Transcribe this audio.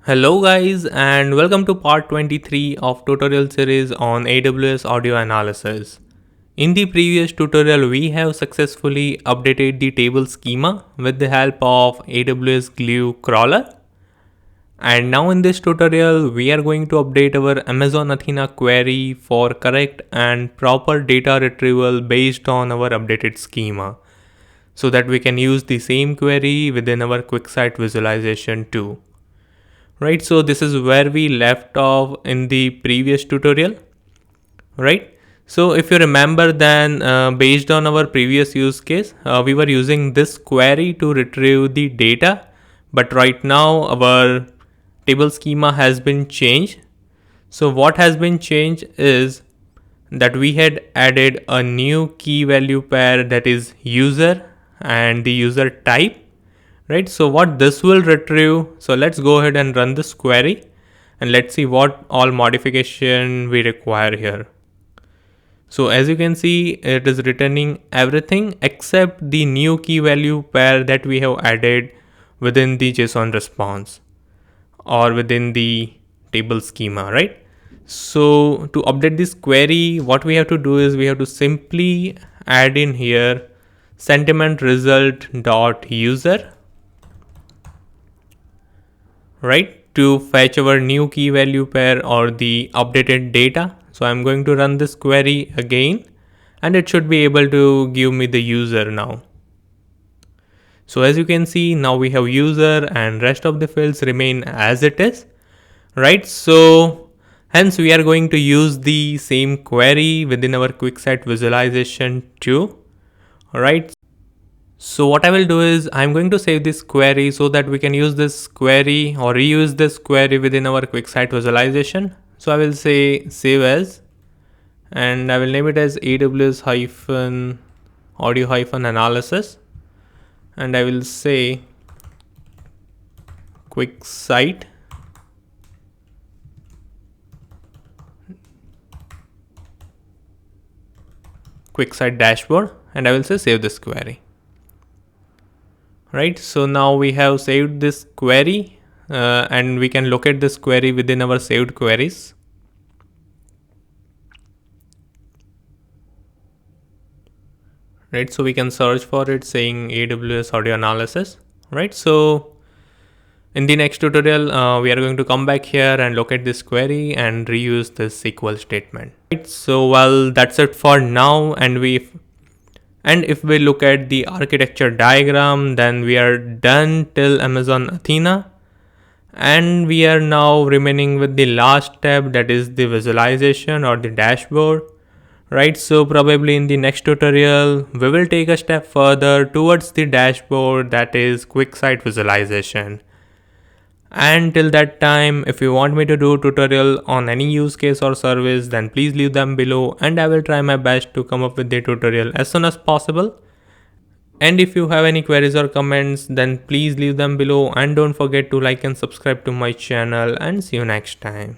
Hello guys and welcome to part 23 of tutorial series on AWS audio analysis. In the previous tutorial we have successfully updated the table schema with the help of AWS Glue crawler. And now in this tutorial we are going to update our Amazon Athena query for correct and proper data retrieval based on our updated schema, so that we can use the same query within our QuickSight visualization too. Right, so this is where we left off in the previous tutorial, right? So if you remember, then based on our previous use case, we were using this query to retrieve the data, but right now our table schema has been changed. So what has been changed is that we had added a new key value pair, that is user and the user type. Right, so what this will retrieve, so let's go ahead and run this query and let's see what all modification we require here. So as you can see, it is returning everything except the new key value pair that we have added within the JSON response or within the table schema, right? So to update this query, what we have to do is we have to simply add in here sentiment result dot user, right, to fetch our new key value pair or the updated data. So I'm going to run this query again and it should be able to give me the user now. So as you can see, now we have user and rest of the fields remain as it is, right? So hence we are going to use the same query within our QuickSight visualization too, right? So what I will do is I'm going to save this query so that we can use this query or reuse this query within our QuickSight visualization. So I will say save as, and I will name it as AWS audio analysis, and I will say QuickSight dashboard, and I will say save this query. Right, so now we have saved this query and we can locate this query within our saved queries. Right, so we can search for it saying AWS audio analysis. Right, so in the next tutorial we are going to come back here and locate this query and reuse this SQL statement. Right, so well, that's it for now, and if we look at the architecture diagram, then we are done till Amazon Athena, and we are now remaining with the last step, that is the visualization or the dashboard. Right, so probably in the next tutorial we will take a step further towards the dashboard, that is QuickSight visualization. And till that time, if you want me to do tutorial on any use case or service, then please leave them below and I will try my best to come up with the tutorial as soon as possible. And if you have any queries or comments, then please leave them below and don't forget to like and subscribe to my channel, and see you next time.